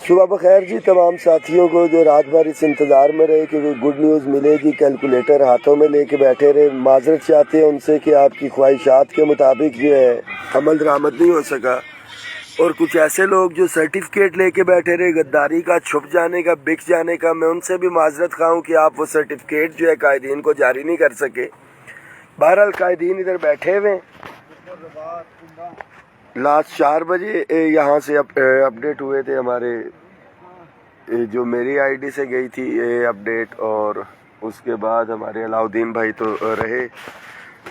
صبح بخیر جی تمام ساتھیوں کو جو رات بھر اس انتظار میں رہے کہ کوئی گڈ نیوز ملے گی، کیلکولیٹر ہاتھوں میں لے کے بیٹھے رہے، معذرت چاہتے ہیں ان سے کہ آپ کی خواہشات کے مطابق جو ہے عمل درآمد نہیں ہو سکا، اور کچھ ایسے لوگ جو سرٹیفکیٹ لے کے بیٹھے رہے غداری کا، چھپ جانے کا، بک جانے کا، میں ان سے بھی معذرت خواہ ہوں کہ آپ وہ سرٹیفکیٹ جو ہے قائدین کو جاری نہیں کر سکے۔ بہرحال قائدین ادھر بیٹھے ہوئے، لاسٹ 4 بجے یہاں سے اپڈیٹ ہوئے تھے ہمارے، جو میری آئی ڈی سے گئی تھی اپڈیٹ، اور اس کے بعد ہمارے علاؤدین بھائی تو رہے،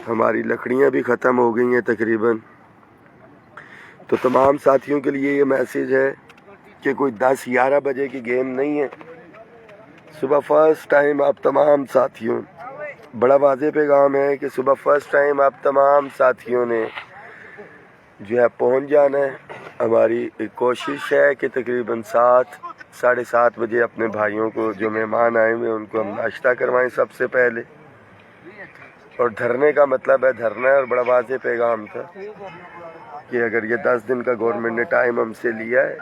ہماری لکڑیاں بھی ختم ہو گئی ہیں تقریباً۔ تو تمام ساتھیوں کے لیے یہ میسیج ہے کہ کوئی 10-11 بجے کی گیم نہیں ہے، صبح فرسٹ ٹائم آپ تمام ساتھیوں، بڑا واضح پیغام ہے کہ صبح فرسٹ ٹائم آپ تمام ساتھیوں نے جو ہے پہنچ جانا ہے۔ ہماری کوشش ہے کہ تقریباً 7-7:30 بجے اپنے بھائیوں کو جو مہمان آئے ہوئے ان کو ہم ناشتہ کروائیں سب سے پہلے، اور دھرنے کا مطلب ہے دھرنا ہے، اور بڑا واضح پیغام تھا کہ اگر یہ 10 دن کا گورنمنٹ نے ٹائم ہم سے لیا ہے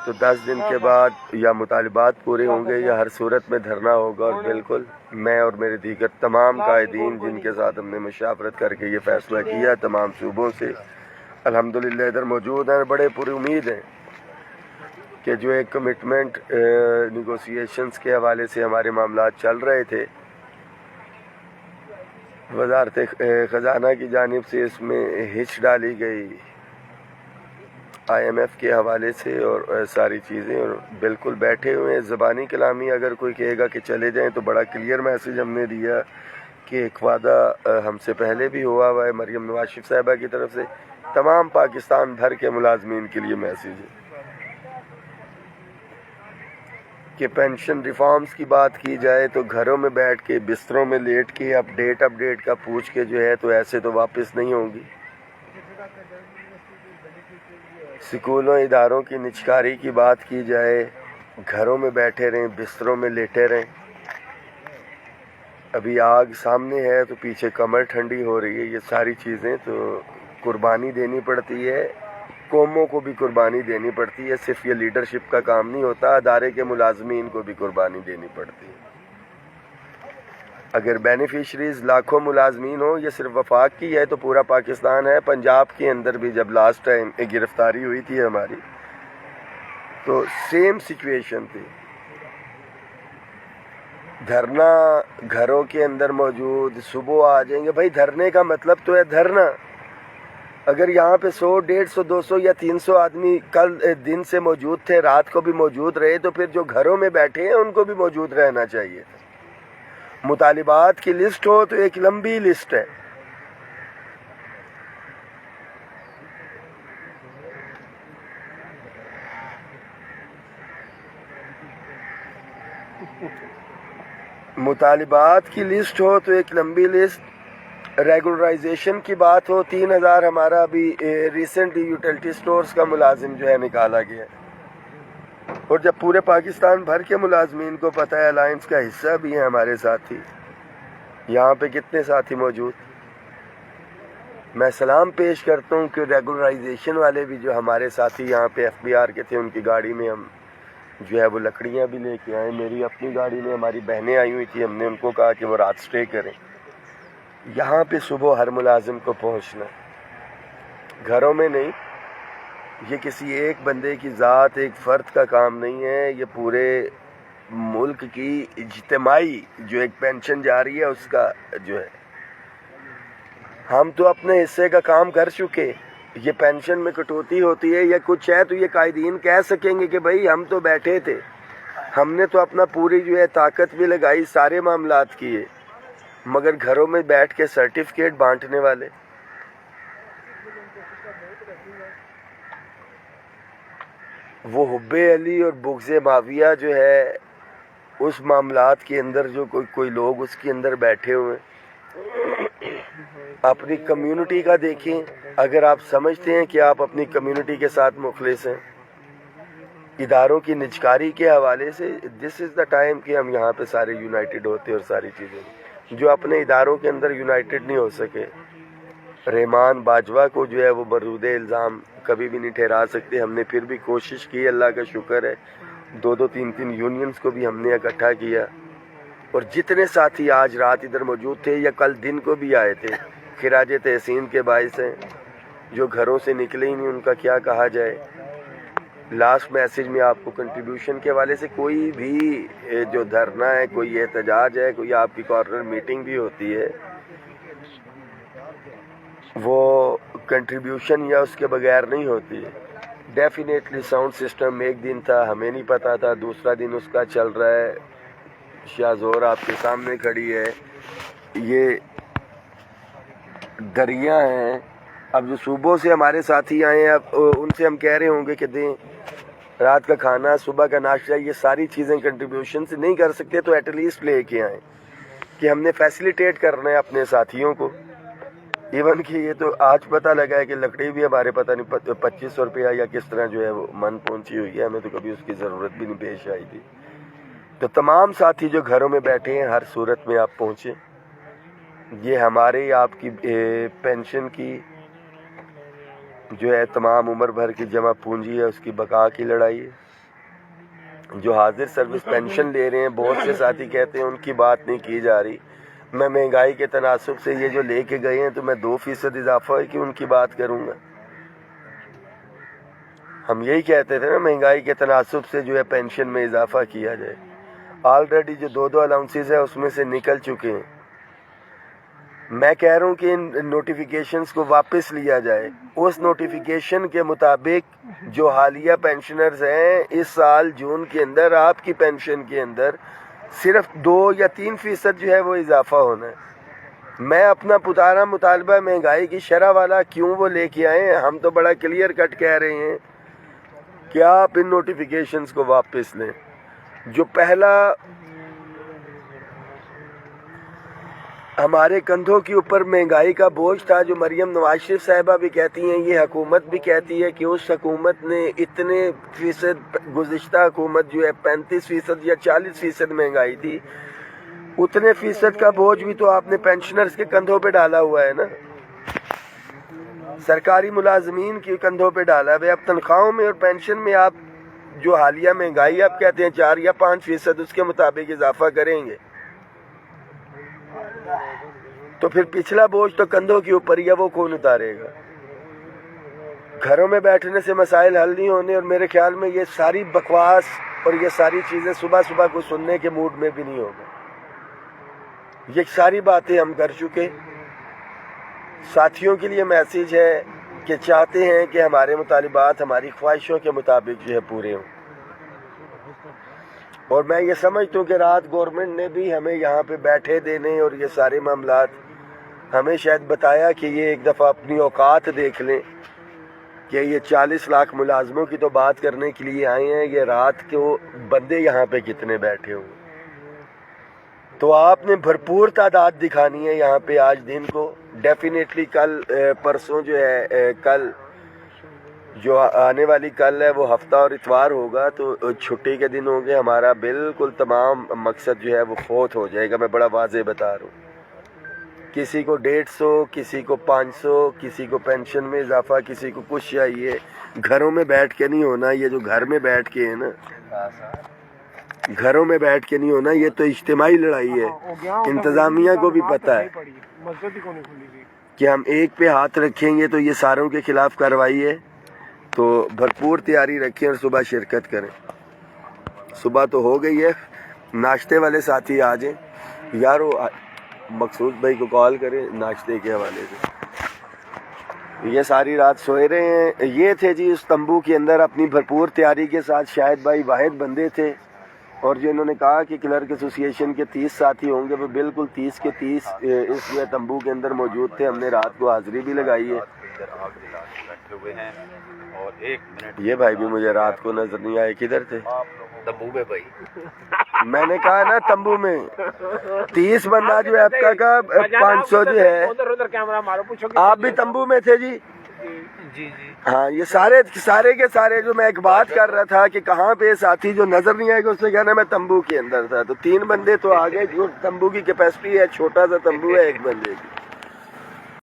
تو 10 دن کے بعد یا مطالبات پورے ہوں گے یا ہر صورت میں دھرنا ہوگا، اور بالکل میں اور میرے دیگر تمام قائدین جن کے ساتھ ہم نے مشاورت کر کے یہ فیصلہ کیا تمام صوبوں سے الحمدللہ ادھر موجود ہیں، بڑے پوری امید ہیں کہ جو ایک کمٹمنٹ نیگوسیشنز کے حوالے سے ہمارے معاملات چل رہے تھے، وزارت خزانہ کی جانب سے اس میں ہچ ڈالی گئی IMF کے حوالے سے اور ساری چیزیں، اور بالکل بیٹھے ہوئے ہیں۔ زبانی کلامی اگر کوئی کہے گا کہ چلے جائیں تو بڑا کلیئر میسیج ہم نے دیا کہ ایک وعدہ ہم سے پہلے بھی ہوا ہے مریم نواز شریف صاحبہ کی طرف سے، تمام پاکستان بھر کے ملازمین کے لیے میسیج ہے کہ پینشن ریفارمز کی بات کی جائے تو گھروں میں بیٹھ کے بستروں میں لیٹ کے اپڈیٹ کا پوچھ کے جو ہے تو ایسے تو واپس نہیں ہوگی۔ سکولوں اداروں کی نجکاری کی بات کی جائے، گھروں میں بیٹھے رہیں، بستروں میں لیٹے رہیں۔ ابھی آگ سامنے ہے تو پیچھے کمر ٹھنڈی ہو رہی ہے، یہ ساری چیزیں تو قربانی دینی پڑتی ہے، قوموں کو بھی قربانی دینی پڑتی ہے، صرف یہ لیڈرشپ کا کام نہیں ہوتا، ادارے کے ملازمین کو بھی قربانی دینی پڑتی ہے۔ اگر بینیفیشریز لاکھوں ملازمین ہوں، یہ صرف وفاق کی ہے تو پورا پاکستان ہے۔ پنجاب کے اندر بھی جب لاسٹ ٹائم گرفتاری ہوئی تھی ہماری تو سیم سچویشن تھی، دھرنا گھروں کے اندر موجود، صبح آ جائیں گے، بھائی دھرنے کا مطلب تو ہے دھرنا۔ اگر یہاں پہ 100، 150، 200 یا 300 آدمی کل دن سے موجود تھے، رات کو بھی موجود رہے، تو پھر جو گھروں میں بیٹھے ہیں ان کو بھی موجود رہنا چاہیے۔ مطالبات کی لسٹ ہو تو ایک لمبی لسٹ ہے، مطالبات کی لسٹ ہو تو ایک لمبی لسٹ، ریگولرائزیشن کی بات ہو، 3000 ہمارا ابھی ریسنٹلی یوٹیلٹی سٹورز کا ملازم جو ہے نکالا گیا، اور جب پورے پاکستان بھر کے ملازمین کو پتہ ہے، الائنس کا حصہ بھی ہیں ہمارے ساتھی، یہاں پہ کتنے ساتھی موجود، میں سلام پیش کرتا ہوں کہ ریگولرائزیشن والے بھی جو ہمارے ساتھی یہاں پہ FBR کے تھے، ان کی گاڑی میں ہم جو ہے وہ لکڑیاں بھی لے کے آئے، میری اپنی گاڑی میں ہماری بہنیں آئی ہوئی تھی، ہم نے ان کو کہا کہ وہ رات سٹے کریں۔ یہاں پہ صبح ہر ملازم کو پہنچنا، گھروں میں نہیں، یہ کسی ایک بندے کی ذات، ایک فرد کا کام نہیں ہے، یہ پورے ملک کی اجتماعی جو ایک پینشن جا رہی ہے اس کا جو ہے، ہم تو اپنے حصے کا کام کر چکے، یہ پینشن میں کٹوتی ہوتی ہے یا کچھ ہے تو یہ قائدین کہہ سکیں گے کہ بھائی ہم تو بیٹھے تھے، ہم نے تو اپنا پوری جو ہے طاقت بھی لگائی، سارے معاملات کیے، مگر گھروں میں بیٹھ کے سرٹیفکیٹ بانٹنے والے، وہ حب علی اور بغض معاویہ جو ہے اس معاملات کے اندر جو کوئی لوگ اس کے اندر بیٹھے ہوئے ہیں، اپنی کمیونٹی کا دیکھیں، اگر آپ سمجھتے ہیں کہ آپ اپنی کمیونٹی کے ساتھ مخلص ہیں، اداروں کی نجکاری کے حوالے سے دس از دا ٹائم کہ ہم یہاں پہ سارے یونائٹڈ ہوتے اور ساری چیزیں، جو اپنے اداروں کے اندر یونائٹڈ نہیں ہو سکے रहमान बाजवा को जो है वो बरूद इल्ज़ाम कभी भी नहीं ठहरा सकते। हमने फिर भी कोशिश की, अल्लाह का शुक्र है, 2-2, 3-3 यूनियंस को भी हमने इकट्ठा किया। और जितने साथी आज रात इधर मौजूद थे या कल दिन को भी आए थे, खिराज तहसीन के बाइस हैं, जो घरों से निकले ही नहीं, उनका क्या कहा जाए। लास्ट मैसेज में आपको कंट्रीब्यूशन के हवाले से कोई भी जो धरना है, कोई एहतजाज है, कोई आपकी कॉर्नर मीटिंग भी होती है, वो कंट्रीब्यूशन या उसके बगैर नहीं होती है। डेफिनेटली साउंड सिस्टम एक दिन था, हमें नहीं पता था, दूसरा दिन उसका चल रहा है। शाहज़ोर आपके सामने खड़ी है, ये दरिया हैं। अब जो सूबों से हमारे साथी आए हैं, अब उनसे हम कह रहे होंगे कि दें रात का खाना, सुबह का नाश्ता, ये सारी चीज़ें कंट्रीब्यूशन से नहीं कर सकते तो एटलीस्ट ले आएँ कि हमने फैसिलिटेट करना है अपने साथियों को। इवन कि ये तो आज पता लगा है कि लकड़ी भी हमारे पता नहीं 2500 रुपया या किस तरह जो है वो मन पहुंची हुई है, हमें तो कभी उसकी ज़रूरत भी नहीं पेश आई थी। तो तमाम साथी जो घरों में बैठे हैं, हर सूरत में आप पहुँचे। ये हमारे आपकी पेंशन की जो है तमाम उम्र भर की जमा पूंजी है, उसकी बका की लड़ाई है। जो हाजिर सर्विस पेंशन ले रहे हैं, बहुत से साथी कहते हैं उनकी बात नहीं की जा रही। मैं महंगाई के तनासुब से ये जो लेके गए हैं तो मैं 2% इजाफा है कि उनकी बात करूँगा। हम यही कहते थे ना, महंगाई के तनासुब से जो है पेंशन में इजाफा किया जाए। ऑलरेडी जो 2-2 अलाउंसेस है उसमें से निकल चुके हैं। मैं कह रहा हूँ कि इन नोटिफिकेशंस को वापस लिया जाए। उस नोटिफिकेशन के मुताबिक जो हालिया पेंशनर्स हैं, इस साल जून के अंदर आपकी पेंशन के अंदर सिर्फ 2 या 3% जो है वो इजाफा होना है। मैं अपना पुतारा मुतालबा महंगाई की शरह वाला क्यों वो लेके आए हैं, हम तो बड़ा क्लियर कट कह रहे हैं कि आप इन नोटिफिकेशंस को वापस लें। जो पहला हमारे कंधों के ऊपर महंगाई का बोझ था, जो मरियम नवाज शरीफ साहिबा भी कहती हैं, ये हुकूमत भी कहती है कि उस हुकूमत ने इतने फीसद, गुज़िश्ता हुकूमत जो है 35% या 40% महंगाई थी, उतने फीसद का बोझ भी तो आपने पेंशनर्स के कंधों पे डाला हुआ है ना, सरकारी मुलाजमीन के कंधों पे डाला है। अब तनख्वाहों में और पेंशन में आप जो हालिया महंगाई आप कहते हैं 4 या 5%, उसके मुताबिक इजाफा करेंगे तो फिर पिछला बोझ तो कंधों के ऊपर ही है, वो कौन उतारेगा। घरों में बैठने से मसाइल हल नहीं होने, और मेरे ख्याल में ये सारी बकवास और ये सारी चीज़ें सुबह सुबह को सुनने के मूड में भी नहीं होगा। ये सारी बातें हम कर चुके। साथियों के लिए मैसेज है कि चाहते हैं कि हमारे मुतालिबात हमारी ख्वाहिशों के मुताबिक जो है पूरे हों। और मैं ये समझता हूँ कि रात गवर्नमेंट ने भी हमें यहाँ पे बैठे देने और ये सारे मामलात हमें शायद बताया कि ये एक दफ़ा अपनी औकात देख लें कि ये 40 लाख मुलाजमों की तो बात करने के लिए आए हैं, ये रात को बंदे यहाँ पे कितने बैठे हुए। तो आपने भरपूर तादाद दिखानी है यहाँ पे आज दिन को। डेफिनेटली कल परसों जो है कल जो आने वाली कल है वो हफ्ता और इतवार होगा, तो छुट्टी के दिन होंगे। हमारा बिल्कुल तमाम मकसद जो है वो फोत हो जाएगा। मैं बड़ा वाज़े बता रहा हूँ। किसी को 150, किसी को 500, किसी को पेंशन में इजाफा, किसी को कुछ चाहिए। घरों में बैठ के नहीं होना। ये जो घर में बैठ के है ना, घरों में बैठ के नहीं होना, ये तो इज्तिमाई लड़ाई है। इंतज़ामिया को भी पता है कि हम एक पे हाथ रखेंगे तो ये सारों के खिलाफ कार्रवाई है। तो भरपूर तैयारी रखें और सुबह शिरकत करें। सुबह तो हो गई है, नाश्ते वाले साथी आ जाएं यारो। मकसूद भाई को कॉल करें नाश्ते के हवाले से। ये सारी रात सोए रहे हैं। ये थे जी उस तंबू के अंदर अपनी भरपूर तैयारी के साथ। शायद भाई वाहिद बंदे थे, और जो इन्होंने कहा कि क्लर्क एसोसिएशन के 30 साथी होंगे, वो बिल्कुल 30 के 30 इस तंबू के अंदर मौजूद थे। हमने रात को हाजिरी भी लगाई है। और 1 मिनट ये भाई भी मुझे रात को नजर नहीं आए, किधर थे? तंबू में भाई। मैंने कहा ना तंबू में 30 बंदा जो है आपका का 500 जो है। उधर कैमरा मारो, पूछो आप भी तंबू में थे जी? जी। हाँ, ये सारे के सारे जो मैं एक बात कर रहा था कि कहाँ पे साथी जो नजर नहीं आएगा उससे कहना मैं तंबू के अंदर था। तो 3 बंदे तो आ गए। जो तंबू की कैपेसिटी है, छोटा सा तंबू है 1 बंदे की।